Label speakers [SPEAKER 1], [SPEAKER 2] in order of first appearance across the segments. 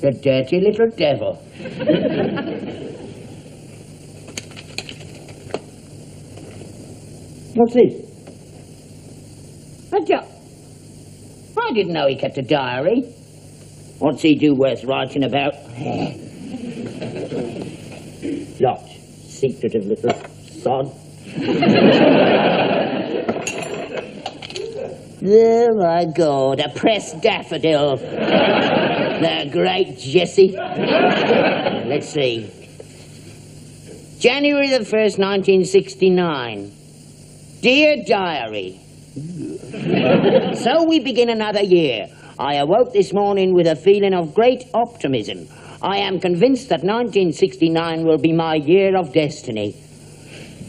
[SPEAKER 1] The dirty little devil. What's this? I didn't know he kept a diary. What's he do worth writing about? Locked, secretive little sod. Oh, my God, a pressed daffodil. The great Jessie. Let's see. January the 1st, 1969. Dear Diary. So we begin another year. I awoke this morning with a feeling of great optimism. I am convinced that 1969 will be my year of destiny.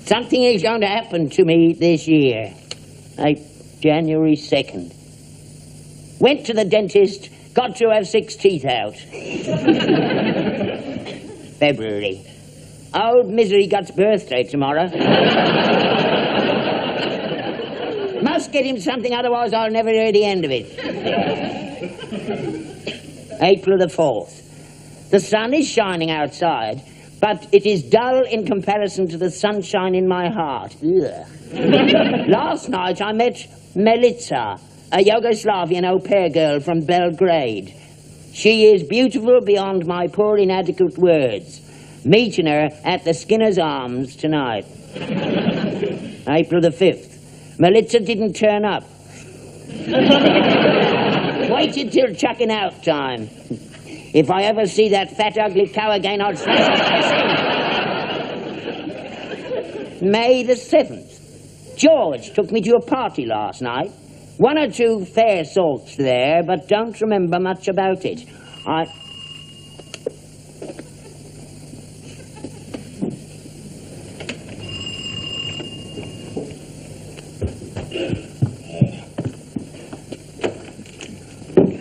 [SPEAKER 1] Something is going to happen to me this year. January 2nd. Went to the dentist, got to have 6 teeth out. February. Old Misery Gut's birthday tomorrow. Must get him something, otherwise I'll never hear the end of it. April the 4th. The sun is shining outside, but it is dull in comparison to the sunshine in my heart. Last night I met Melitza, a Yugoslavian au pair girl from Belgrade. She is beautiful beyond my poor inadequate words. Meeting her at the Skinner's Arms tonight. April the 5th. Melitza didn't turn up. Waited till chucking out time. If I ever see that fat, ugly cow again, I'll smash his May the 7th. George took me to a party last night. 1 or 2 fair salts there, but don't remember much about it.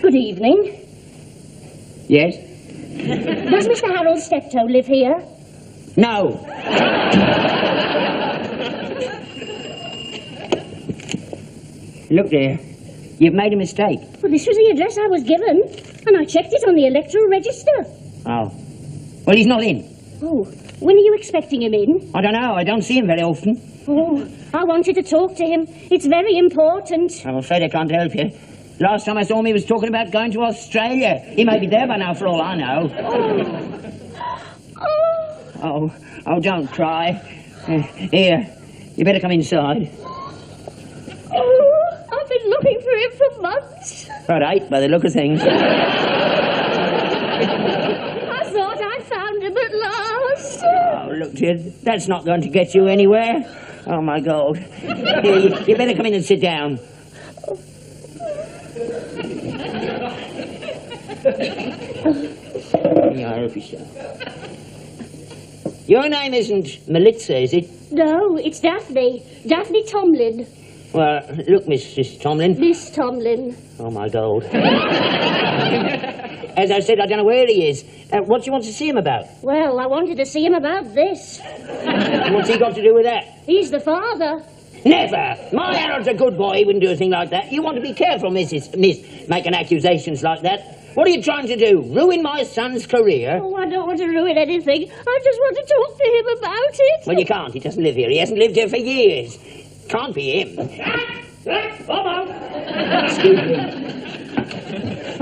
[SPEAKER 2] Good evening.
[SPEAKER 1] Yes?
[SPEAKER 2] Does Mr. Harold Steptoe live here?
[SPEAKER 1] No. Look there. You've made a mistake.
[SPEAKER 2] Well, this was the address I was given, and I checked it on the electoral register.
[SPEAKER 1] Oh. Well, he's not in.
[SPEAKER 2] Oh, when are you expecting him in?
[SPEAKER 1] I don't know. I don't see him very often.
[SPEAKER 2] Oh, I wanted to talk to him. It's very important.
[SPEAKER 1] I'm afraid I can't help you. Last time I saw him, he was talking about going to Australia. He may be there by now, for all I know. Oh, don't cry. Here, you better come inside.
[SPEAKER 2] Oh, I've been looking for him for months.
[SPEAKER 1] All right, by the look of things.
[SPEAKER 2] I thought I found him at last.
[SPEAKER 1] Oh, look, dear, that's not going to get you anywhere. Oh, my God. Here, you better come in and sit down. Yeah, I hope you so. Your name isn't Melitza, is it?
[SPEAKER 2] No, it's Daphne. Daphne Tomlin.
[SPEAKER 1] Well, look, Mrs. Tomlin.
[SPEAKER 2] Miss Tomlin.
[SPEAKER 1] Oh, my God. As I said, I don't know where he is. What do you want to see him about?
[SPEAKER 2] Well, I wanted to see him about this.
[SPEAKER 1] What's he got to do with that?
[SPEAKER 2] He's the father.
[SPEAKER 1] Never! My Harold's a good boy. He wouldn't do a thing like that. You want to be careful, Miss, making accusations like that. What are you trying to do? Ruin my son's career?
[SPEAKER 2] Oh, I don't want to ruin anything. I just want to talk to him about it.
[SPEAKER 1] Well, you can't. He doesn't live here. He hasn't lived here for years. Can't be him. Excuse me.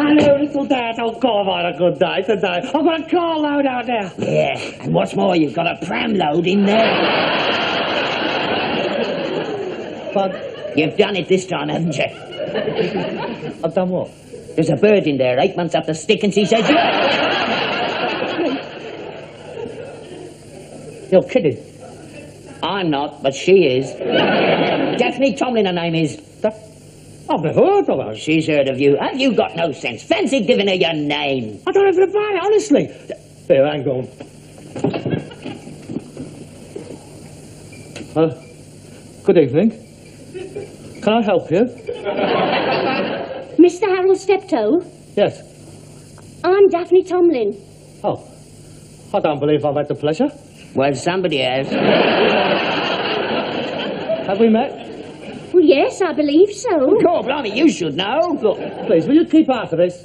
[SPEAKER 3] Hello, little Dad. Oh, God, I've had a good day today. I've got a car load out there.
[SPEAKER 1] Yeah, and what's more, you've got a pram load in there.
[SPEAKER 3] But
[SPEAKER 1] You've done it this time, haven't you?
[SPEAKER 3] I've done what?
[SPEAKER 1] There's a bird in there, 8 months up the stick, and she says,
[SPEAKER 3] You're kidding.
[SPEAKER 1] I'm not, but she is. Daphne Tomlin, her name is.
[SPEAKER 3] I've never heard of her.
[SPEAKER 1] She's heard of you. Have you got no sense? Fancy giving her your name.
[SPEAKER 3] I don't know anything about it, honestly. Here, hang on. Good evening. Can I help you?
[SPEAKER 2] Mr. Harold Steptoe,
[SPEAKER 3] Yes.
[SPEAKER 2] I'm Daphne Tomlin.
[SPEAKER 3] Oh, I don't believe I've had the pleasure.
[SPEAKER 1] Well, somebody has.
[SPEAKER 3] Have we met?
[SPEAKER 2] Well, yes, I believe so.
[SPEAKER 1] God, blimey, you should know.
[SPEAKER 3] Look, please, will you keep out of this?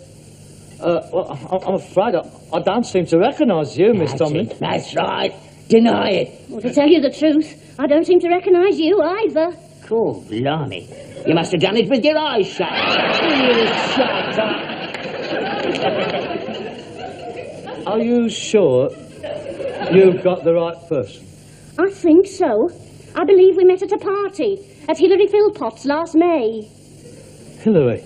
[SPEAKER 3] Well, I'm afraid I don't seem to recognise you, Miss Tomlin.
[SPEAKER 1] That's right. Deny it.
[SPEAKER 2] Well, to tell you the truth, I don't seem to recognise you either.
[SPEAKER 1] God, blimey. You must have done it with your eyes shut.
[SPEAKER 3] Shut up. Are you sure you've got the right person?
[SPEAKER 2] I think so. I believe we met at a party at Hilary Philpot's last May.
[SPEAKER 3] Hilary?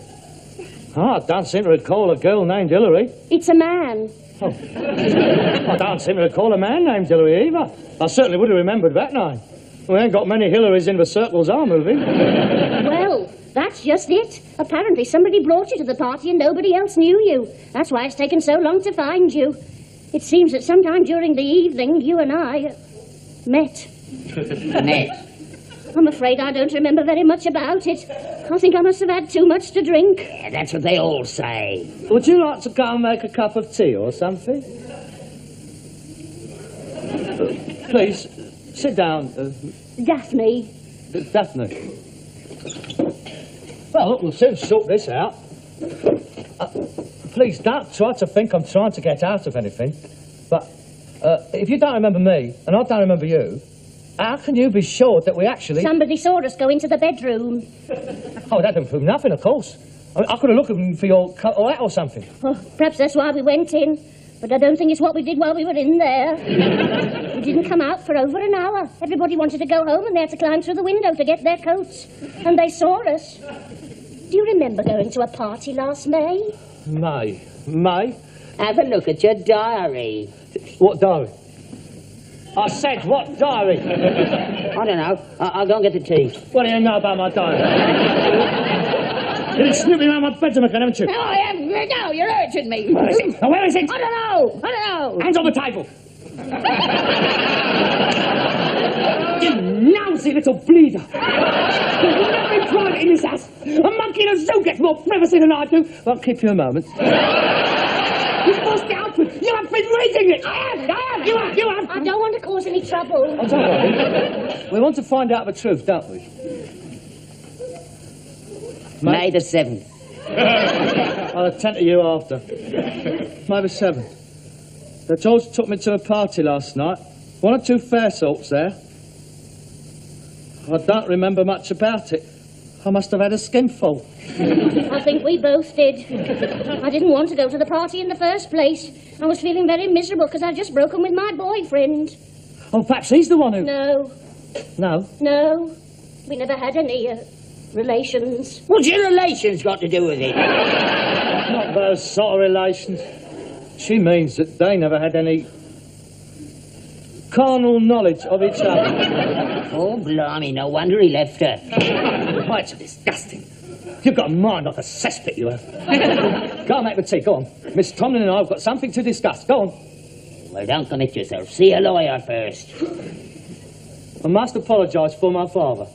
[SPEAKER 3] Oh, I don't seem to recall a girl named Hilary.
[SPEAKER 2] It's a man.
[SPEAKER 3] Oh. I don't seem to recall a man named Hilary either. I certainly would have remembered that name. We ain't got many Hillarys in the circles I'm moving.
[SPEAKER 2] Well, that's just it. Apparently somebody brought you to the party and nobody else knew you. That's why it's taken so long to find you. It seems that sometime during the evening, you and I met.
[SPEAKER 1] Met.
[SPEAKER 2] I'm afraid I don't remember very much about it. I think I must have had too much to drink.
[SPEAKER 1] Yeah, that's what they all say.
[SPEAKER 3] Would you like to go and make a cup of tea or something? Please, sit down.
[SPEAKER 2] Daphne.
[SPEAKER 3] Daphne. Well, look, we'll soon sort this out. Please, don't try to think I'm trying to get out of anything. But if you don't remember me, and I don't remember you, how can you be sure that we actually...
[SPEAKER 2] Somebody saw us go into the bedroom.
[SPEAKER 3] Oh, that didn't prove nothing, of course. I could have looked for your coat or hat or something.
[SPEAKER 2] Oh, perhaps that's why we went in. But I don't think it's what we did while we were in there. We didn't come out for over an hour. Everybody wanted to go home and they had to climb through the window to get their coats. And they saw us. Do you remember going to a party last May?
[SPEAKER 3] May?
[SPEAKER 1] Have a look at your diary.
[SPEAKER 3] What diary? I said, what diary?
[SPEAKER 1] I don't know. I'll go and get the tea.
[SPEAKER 3] What do you know about my diary? You've been snooping around my bedroom again, haven't you?
[SPEAKER 1] No, I haven't. No, you're urging me.
[SPEAKER 3] Where is it? Now, where is it?
[SPEAKER 1] I don't know.
[SPEAKER 3] Hands on the table. You lousy little bleeder. There's nothing private in this house. A monkey in a zoo gets more privacy than I do. I'll keep you a moment. You're supposed to get out with. You have been reading it. I have. You have.
[SPEAKER 2] I don't want to cause any trouble.
[SPEAKER 3] Oh, don't worry. We want to find out the truth, don't we?
[SPEAKER 1] May the 7th.
[SPEAKER 3] I'll attend to you after. May the 7th. George took me to a party last night. One or two fair sorts there. I don't remember much about it. I must have had a skinful.
[SPEAKER 2] I think we both did. I didn't want to go to the party in the first place. I was feeling very miserable because I'd just broken with my boyfriend.
[SPEAKER 3] Oh, perhaps he's the one who...
[SPEAKER 2] No.
[SPEAKER 3] No?
[SPEAKER 2] We never had any relations.
[SPEAKER 1] What's your relations got to do with it?
[SPEAKER 3] Not those sort of relations. She means that they never had any carnal knowledge of each other.
[SPEAKER 1] Oh, blimey, no wonder he left her.
[SPEAKER 3] Oh, it's disgusting. You've got a mind like a cesspit, you have. Go and make the tea, go on. Miss Tomlin and I have got something to discuss. Go on.
[SPEAKER 1] Well, don't commit yourself. See a lawyer first.
[SPEAKER 3] I must apologise for my father.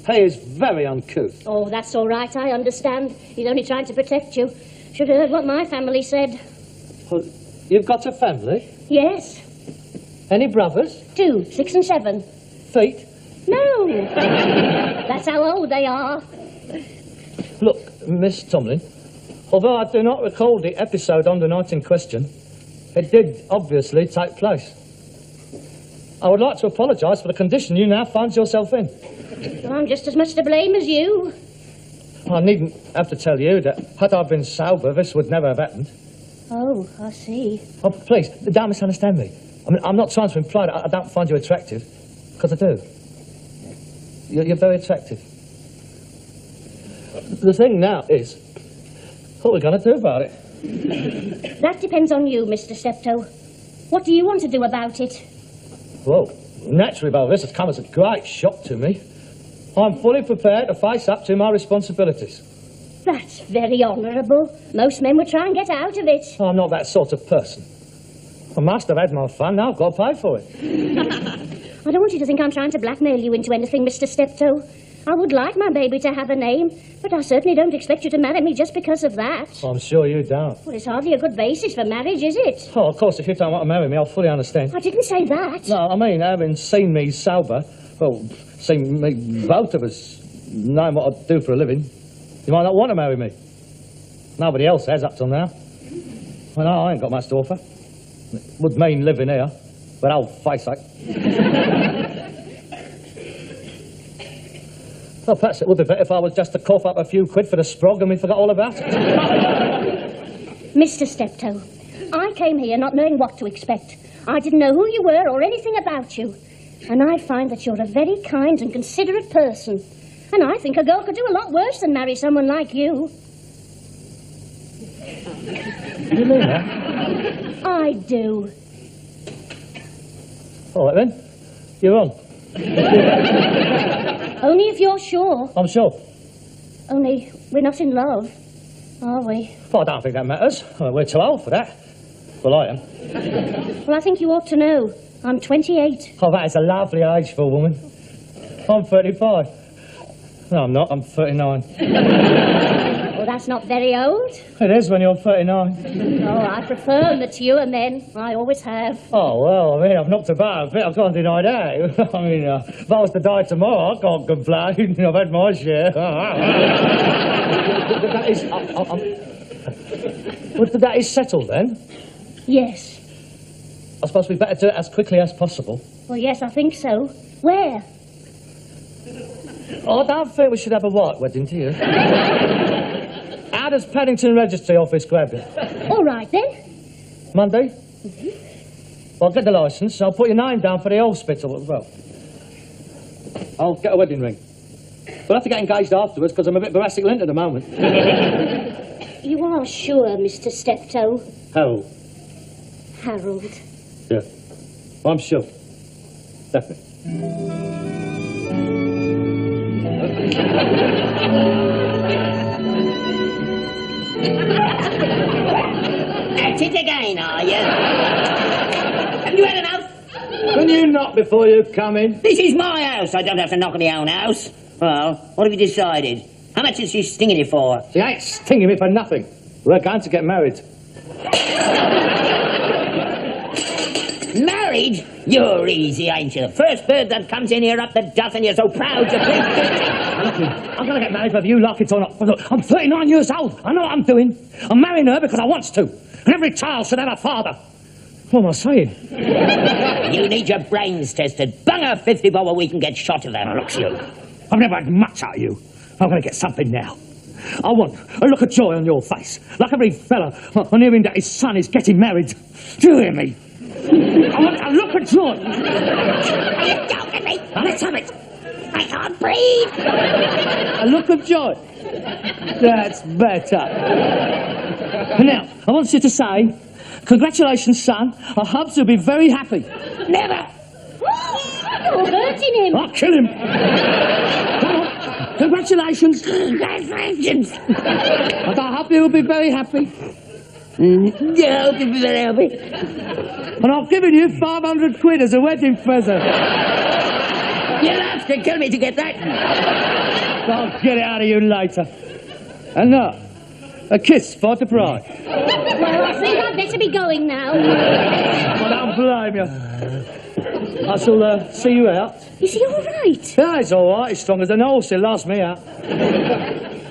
[SPEAKER 3] He is very uncouth.
[SPEAKER 2] Oh, that's all right, I understand. He's only trying to protect you. Should have heard what my family said.
[SPEAKER 3] Well, you've got a family?
[SPEAKER 2] Yes.
[SPEAKER 3] Any brothers?
[SPEAKER 2] 2, 6 and 7.
[SPEAKER 3] Feet?
[SPEAKER 2] No. That's how old they are.
[SPEAKER 3] Look, Miss Tomlin, although I do not recall the episode on the night in question, it did obviously take place. I would like to apologise for the condition you now find yourself in.
[SPEAKER 2] Well, I'm just as much to blame as you.
[SPEAKER 4] I needn't have to tell you that had I been sober, this would never have happened.
[SPEAKER 2] Oh, I see.
[SPEAKER 4] Oh, please, don't misunderstand me. I mean, I'm not trying to imply that I don't find you attractive, because I do. You're very attractive. The thing now is, what are we going to do about it?
[SPEAKER 2] That depends on you, Mr. Steptoe. What do you want to do about it?
[SPEAKER 4] Well, naturally, about this has come as a great shock to me. I'm fully prepared to face up to my responsibilities.
[SPEAKER 2] That's very honourable. Most men would try and get out of it.
[SPEAKER 4] I'm not that sort of person. I must have had my fun, now I've got to pay for it.
[SPEAKER 2] I don't want you to think I'm trying to blackmail you into anything, Mr. Steptoe. I would like my baby to have a name, but I certainly don't expect you to marry me just because of that.
[SPEAKER 4] I'm sure you don't.
[SPEAKER 2] Well, it's hardly a good basis for marriage, is it?
[SPEAKER 4] Oh, of course, if you don't want to marry me, I'll fully understand.
[SPEAKER 2] I didn't say that.
[SPEAKER 4] No, I mean, having seen me sober, well, seen me, both of us, knowing what I do for a living, you might not want to marry me. Nobody else has up till now. Well, no, I ain't got much to offer. It would mean living here, but old face sake. Well, perhaps it would be better if I was just to cough up a few quid for the sprog and we forgot all about it.
[SPEAKER 2] Mr. Steptoe, I came here not knowing what to expect. I didn't know who you were or anything about you. And I find that you're a very kind and considerate person. And I think a girl could do a lot worse than marry someone like you.
[SPEAKER 4] You mean that?
[SPEAKER 2] I do.
[SPEAKER 4] All right, then. You're on.
[SPEAKER 2] Only if you're sure.
[SPEAKER 4] I'm sure.
[SPEAKER 2] Only we're not in love, are we?
[SPEAKER 4] Well, I don't think that matters. I mean, we're too old for that. Well, I am.
[SPEAKER 2] Well, I think you ought to know. I'm 28.
[SPEAKER 4] Oh, that is a lovely age for a woman. I'm 35. No, I'm not. I'm 39.
[SPEAKER 2] Oh, that's not very old.
[SPEAKER 4] It is when you're 39.
[SPEAKER 2] Oh, I prefer mature men. I always have.
[SPEAKER 4] Oh, well, I mean, I've knocked about a bit. I can't deny that. I mean, if I was to die tomorrow, I can't complain. I've had my share. That is settled, then?
[SPEAKER 2] Yes.
[SPEAKER 4] I suppose we'd better do it as quickly as possible.
[SPEAKER 2] Well, yes, I think so. Where?
[SPEAKER 4] Oh, I don't think we should have a white wedding, do you? How does Paddington Registry Office grab it?
[SPEAKER 2] All right, then.
[SPEAKER 4] Monday? Mm-hmm. Well, I'll get the licence. I'll put your name down for the hospital as well. I'll get a wedding ring. We'll have to get engaged afterwards because I'm a bit Boracic lint at the moment.
[SPEAKER 2] You are sure, Mr. Steptoe?
[SPEAKER 4] Harold.
[SPEAKER 2] Harold.
[SPEAKER 4] Yeah. I'm sure. Definitely.
[SPEAKER 1] At it again, are you? Have you had enough?
[SPEAKER 4] Can you knock before you come in?
[SPEAKER 1] This is my house. I don't have to knock on my own house. Well, what have you decided? How much is she stinging you for?
[SPEAKER 4] She ain't stinging me for nothing. We're going to get married.
[SPEAKER 1] Married? You're easy, ain't you? First bird that comes in here up the duff and you're so proud to think.
[SPEAKER 4] I'm going to get married whether you like it or not. Look, I'm 39 years old. I know what I'm doing. I'm marrying her because I want to. And every child should have a father. What am I saying?
[SPEAKER 1] You need your brains tested. Bung her 50 bob a week and get shot of them.
[SPEAKER 4] Look, you. I've never had much out of you. I'm going to get something now. I want a look of joy on your face. Like every fella on hearing that his son is getting married. Do you hear me? I want a look of joy.
[SPEAKER 1] Are you joking me? Let's have it. I can't breathe.
[SPEAKER 4] A look of joy. That's better. Now, I want you to say, congratulations, son. I hope you'll be very happy.
[SPEAKER 1] Never.
[SPEAKER 2] You're hurting him.
[SPEAKER 4] I'll kill him. Come on. Congratulations.
[SPEAKER 1] Congratulations.
[SPEAKER 4] And I hope you'll be very happy.
[SPEAKER 1] Yeah, I hope you'll be very happy.
[SPEAKER 4] And I've given you 500 quid as a wedding present.
[SPEAKER 1] You'll have to kill me to get that.
[SPEAKER 4] I'll get it out of you later. And now, a kiss for the bride.
[SPEAKER 2] Well, I think I'd better be going now.
[SPEAKER 4] I don't blame you. I shall see you out.
[SPEAKER 2] Is he all right?
[SPEAKER 4] Yeah, he's all right. He's strong as an horse. He'll last me out.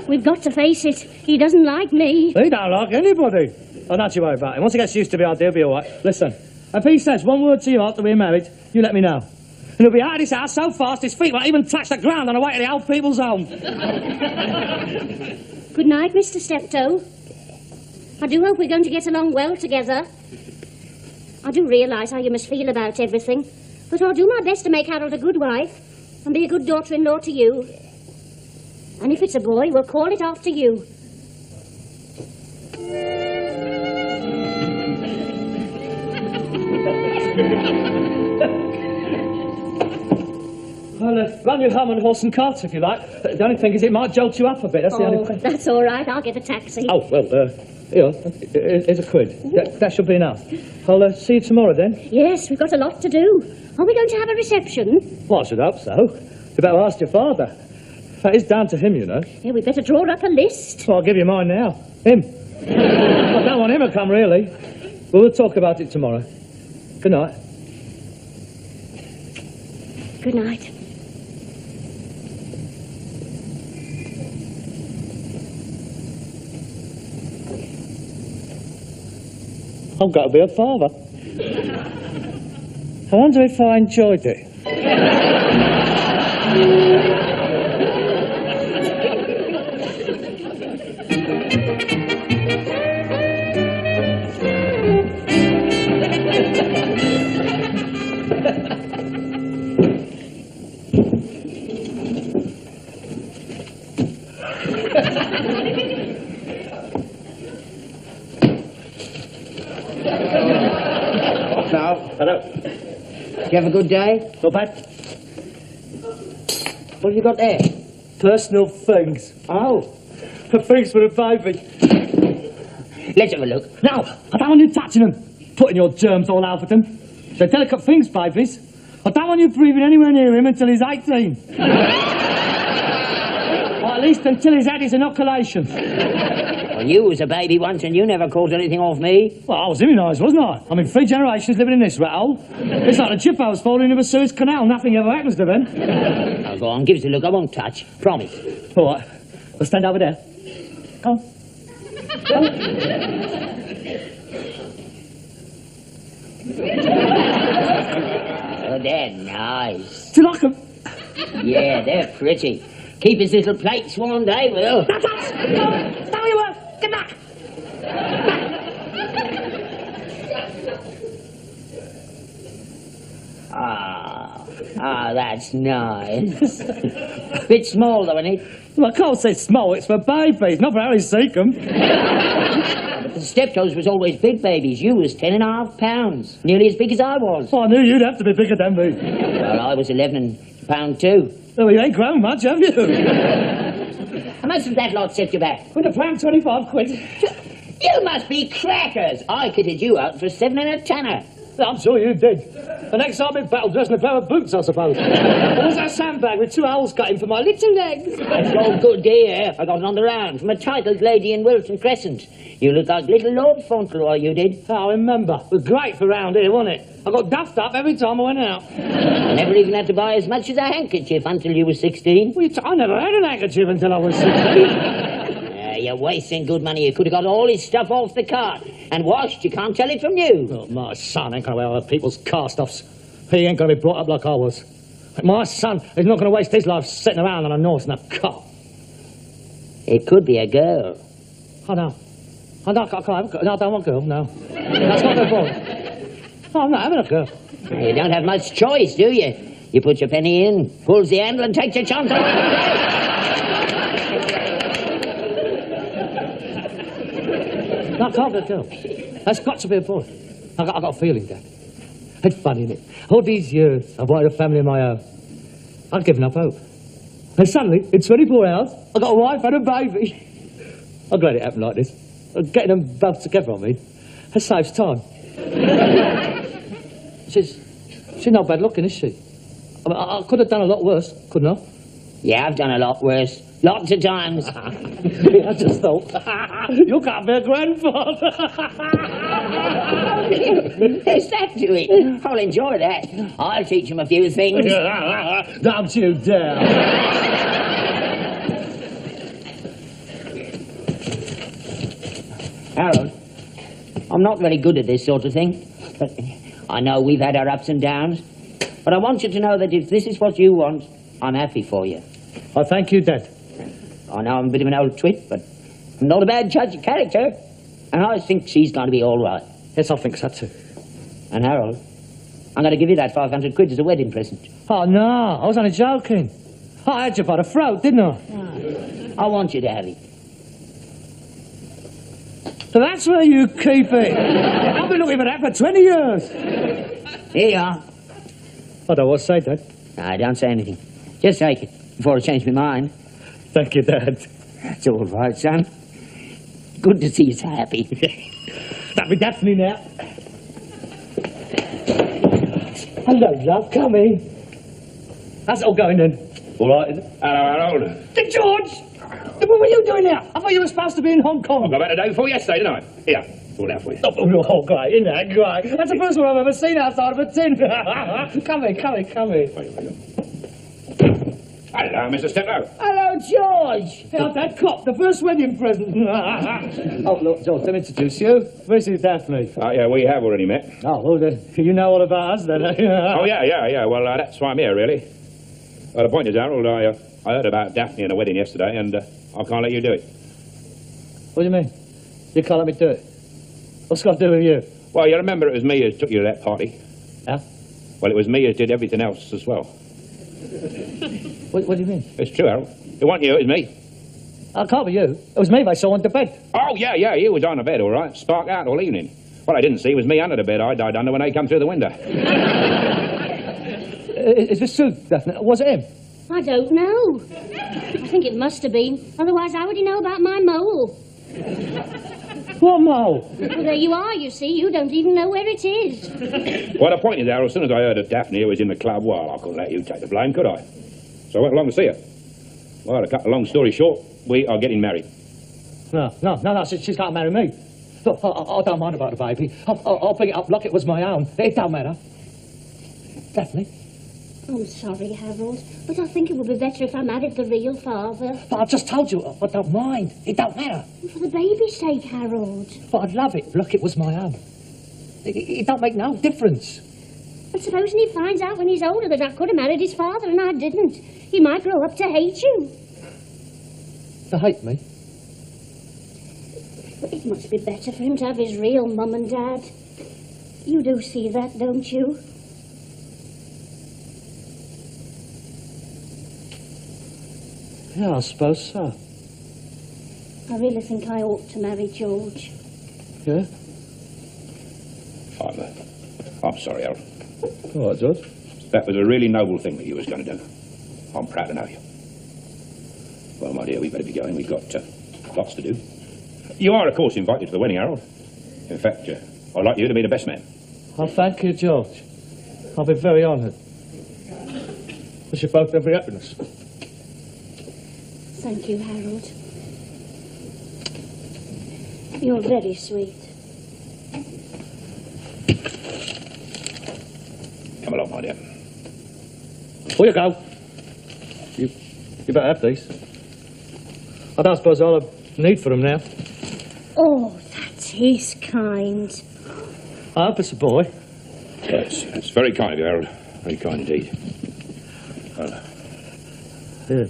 [SPEAKER 2] We've got to face it. He doesn't like me.
[SPEAKER 4] He don't like anybody. Oh, don't you worry about him. Once he gets used to me, he'll be all right. Listen, if he says one word to you after we're married, you let me know.
[SPEAKER 3] And he'll be out of this house so fast his feet won't even touch the ground on the way to the old people's home.
[SPEAKER 2] Good night, Mr. Steptoe. I do hope we're going to get along well together. I do realise how you must feel about everything, but I'll do my best to make Harold a good wife and be a good daughter-in-law to you. And if it's a boy, we'll call it after you.
[SPEAKER 3] I'll run you home on horse and cart if you like. The only thing is it might jolt you up a bit, that's the only thing.
[SPEAKER 2] That's all right. I'll get a taxi.
[SPEAKER 3] Oh, well, here, here's a quid. That should be enough. I'll see you tomorrow then.
[SPEAKER 2] Yes, we've got a lot to do. Are we going to have a reception?
[SPEAKER 3] Well, I should hope so. You better ask your father. That is down to him, you know.
[SPEAKER 2] Yeah, we better draw up a list.
[SPEAKER 3] Well, I'll give you mine now. Him. I don't want him to come, really. We'll talk about it tomorrow. Good night.
[SPEAKER 2] Good night.
[SPEAKER 3] I've got to be a father. I wonder if I enjoyed it. Hello.
[SPEAKER 1] Did you have a good day?
[SPEAKER 3] Not bad.
[SPEAKER 1] What have you got there?
[SPEAKER 3] Personal things.
[SPEAKER 1] Oh,
[SPEAKER 3] The things for the baby.
[SPEAKER 1] let's have a look.
[SPEAKER 3] No, I don't want you touching them. Putting your germs all over them. They're delicate things, babies. I don't want you breathing anywhere near him until he's 18. Or at least until he's had his inoculation.
[SPEAKER 1] Well, you was a baby once and you never caught anything off me.
[SPEAKER 3] Well, I was immunised, wasn't I? I mean, 3 generations living in this rat hole. It's like the chippos falling into the Suez Canal. Nothing ever happens to them.
[SPEAKER 1] Oh, go on, give us a look. I won't touch. Promise.
[SPEAKER 3] All right. We'll stand over there. Go on.
[SPEAKER 1] Oh, they're nice.
[SPEAKER 3] Do you like them?
[SPEAKER 1] Yeah, they're pretty. Keep his little plates one day, will.
[SPEAKER 3] Stop where you were. Get back.
[SPEAKER 1] That's nice. Bit small, though, isn't it?
[SPEAKER 3] Well, I can't say small. It's for babies, not for Harry Seacombe.
[SPEAKER 1] The Steptoes was always big babies. You was 10.5 pounds. Nearly as big as I was.
[SPEAKER 3] Oh, I knew you'd have to be bigger than me.
[SPEAKER 1] Well, I was 11 pound too.
[SPEAKER 3] Oh, you ain't grown much, have you?
[SPEAKER 1] How much did that lot set you back?
[SPEAKER 3] With a pound 25 quid.
[SPEAKER 1] You must be crackers. I kitted you out for 7 and a tenner.
[SPEAKER 3] I'm sure you did. The next time in battle, dressed in a pair of boots, I suppose. There was that sandbag with 2 holes cut in for my little legs.
[SPEAKER 1] That's all good, dear. I got it on the round from a titled lady in Wilton Crescent. You look like little Lord Fauntleroy, you did.
[SPEAKER 3] Oh, I remember. It was great for round here, wasn't it? I got duffed up every time I went out.
[SPEAKER 1] I never even had to buy as much as a handkerchief until you were 16.
[SPEAKER 3] Well, I never had an handkerchief until I was 16.
[SPEAKER 1] You're wasting good money. You could have got all his stuff off the cart and washed. You can't tell it from you.
[SPEAKER 3] Oh, my son ain't going to wear other people's cast-offs. He ain't going to be brought up like I was. My son is not going to waste his life sitting around on a horse in a cart.
[SPEAKER 1] It could be a girl.
[SPEAKER 3] Oh, no. I don't want a girl, no. That's not the boy. Oh, I'm not having a girl.
[SPEAKER 1] You don't have much choice, do you? You put your penny in, pulls the handle and takes your chance on it.
[SPEAKER 3] No, I can't be a girl. That's got to be a boy. I got a feeling, Dad. It's funny, isn't it? All these years, I've wanted a family of my own. I've given up hope. And suddenly, in 24 hours, I've got a wife and a baby. I'm glad it happened like this. Getting them both together, I mean. That saves time. She's not bad looking, is she? I mean, I could have done a lot worse, couldn't I?
[SPEAKER 1] Yeah, I've done a lot worse. Lots of times.
[SPEAKER 3] I just thought, you can't be a grandfather.
[SPEAKER 1] There's that to it. I'll enjoy that. I'll teach him a few things.
[SPEAKER 3] Don't you dare.
[SPEAKER 1] Harold, I'm not very good at this sort of thing. But I know we've had our ups and downs. But I want you to know that if this is what you want, I'm happy for you.
[SPEAKER 4] I thank you, Dad.
[SPEAKER 1] I know I'm a bit of an old twit, but I'm not a bad judge of character. And I think she's going to be all right.
[SPEAKER 4] Yes, I think so too.
[SPEAKER 1] And Harold, I'm going to give you that 500 quid as a wedding present.
[SPEAKER 4] Oh, no, I was only joking. I had you by the throat, didn't I?
[SPEAKER 1] I want you to have it.
[SPEAKER 4] So that's where you keep it. I've been looking for that for 20 years.
[SPEAKER 1] Here you are.
[SPEAKER 4] I don't want to say, Dad.
[SPEAKER 1] No, don't say anything. Just take it before I change my mind.
[SPEAKER 4] Thank you, Dad.
[SPEAKER 1] That's all right, son. Good to see you so happy.
[SPEAKER 4] That'll be Daphne now. Hello, love. Come in. How's it all going then? All right, isn't it?
[SPEAKER 5] Hello, Harold.
[SPEAKER 4] Hey, George! What were you doing now? I thought you were supposed to be in Hong Kong.
[SPEAKER 5] I've got about a day before yesterday, didn't I? Here, all out for you.
[SPEAKER 4] Oh, great, isn't that great? That's the first one I've ever seen outside of a tin. Come in.
[SPEAKER 5] Hello, Mr. Steptoe.
[SPEAKER 1] Hello, George.
[SPEAKER 4] How's that cop? The first wedding present. Oh, look, George, let me introduce you. This is Daphne.
[SPEAKER 5] Oh, yeah, we have already met.
[SPEAKER 4] Oh, well, then, you know all about us, then, eh?
[SPEAKER 5] Oh, yeah. Well, that's why I'm here, really. Well, the point is, Harold, I heard about Daphne and a wedding yesterday, and I can't let you do it.
[SPEAKER 4] What do you mean? You can't let me do it? What's it got to do with you?
[SPEAKER 5] Well, you remember it was me who took you to that party?
[SPEAKER 4] Yeah?
[SPEAKER 5] Well, it was me who did everything else as well.
[SPEAKER 4] What do you mean?
[SPEAKER 5] It's true, Harold. It wasn't you, it was me.
[SPEAKER 4] It can't be you. It was me they saw under bed.
[SPEAKER 5] Oh, yeah, you was on the bed, all right. Sparked out all evening. What I didn't see was me under the bed. I died under when they come through the window.
[SPEAKER 4] Is this true, Daphne? Was it him?
[SPEAKER 2] I don't know. I think it must have been. Otherwise, how would he know about my mole?
[SPEAKER 4] What mole?
[SPEAKER 2] Well, there you are, you see. You don't even know where it is.
[SPEAKER 5] Well, the point is, Harold, as soon as I heard that Daphne was in the club, well, I couldn't let you take the blame, could I? So I went along to see her. Well, to cut a long story short, we are getting married.
[SPEAKER 4] No, she's can't marry me. Look, I don't mind about the baby. I'll pick it up like it was my own. It don't matter. Daphne?
[SPEAKER 2] I'm sorry, Harold, but I think it would be better if I married the real father.
[SPEAKER 4] But I've just told you, I don't mind. It don't matter.
[SPEAKER 2] For the baby's sake, Harold.
[SPEAKER 4] But I'd love it. Look, it was my own. It don't make no difference.
[SPEAKER 2] But supposing he finds out when he's older that I could have married his father and I didn't, he might grow up to hate you.
[SPEAKER 4] To hate me?
[SPEAKER 2] But it must be better for him to have his real mum and dad. You do see that, don't you?
[SPEAKER 4] Yeah, I suppose so.
[SPEAKER 2] I really think I ought to marry George.
[SPEAKER 4] Yeah?
[SPEAKER 5] I'm sorry, Harold.
[SPEAKER 4] All right, George.
[SPEAKER 5] That was a really noble thing that you was going to do. I'm proud to know you. Well, my dear, we better be going. We've got lots to do. You are, of course, invited to the wedding, Harold. In fact, I'd like you to be the best man.
[SPEAKER 4] Oh, thank you, George. I'll be very honoured. Wish you both every happiness.
[SPEAKER 2] Thank you, Harold. You're very sweet.
[SPEAKER 5] Come along, my dear.
[SPEAKER 4] Before you go, you better have these. I don't suppose I'll have need for them now.
[SPEAKER 2] Oh, that is kind.
[SPEAKER 4] I hope it's a boy.
[SPEAKER 5] Yes, it's very kind of you, Harold. Very kind indeed.
[SPEAKER 4] Here.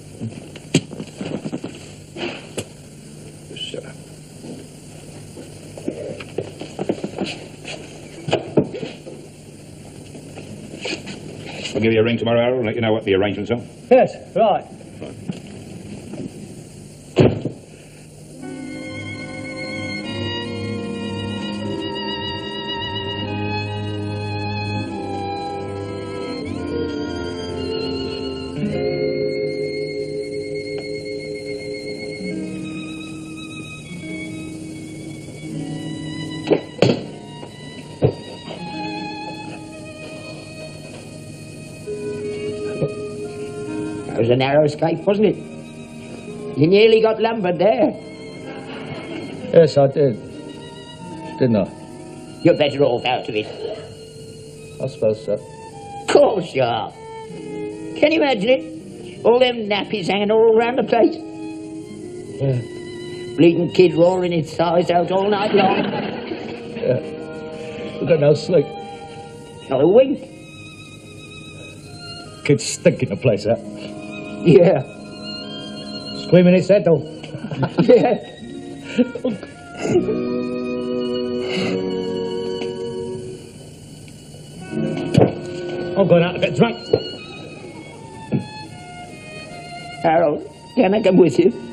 [SPEAKER 5] I'll give you a ring tomorrow, Harold, and let you know what the arrangements are.
[SPEAKER 4] Yes, right.
[SPEAKER 1] That was a narrow escape, wasn't it? You nearly got lumbered there.
[SPEAKER 4] Yes, I did. Didn't I?
[SPEAKER 1] You're better off out of it.
[SPEAKER 4] I suppose so.
[SPEAKER 1] Of course you are. Can you imagine it? All them nappies hanging all around the place.
[SPEAKER 4] Yeah.
[SPEAKER 1] Bleeding kid roaring its thighs out all night long.
[SPEAKER 4] Yeah. We've got no sleep.
[SPEAKER 1] Not a wink.
[SPEAKER 4] Kid's stinking the place out.
[SPEAKER 3] Yeah.
[SPEAKER 4] Screaming its head off.
[SPEAKER 3] Yeah.
[SPEAKER 4] I'm going out to get drunk.
[SPEAKER 3] Harold, can I come with you?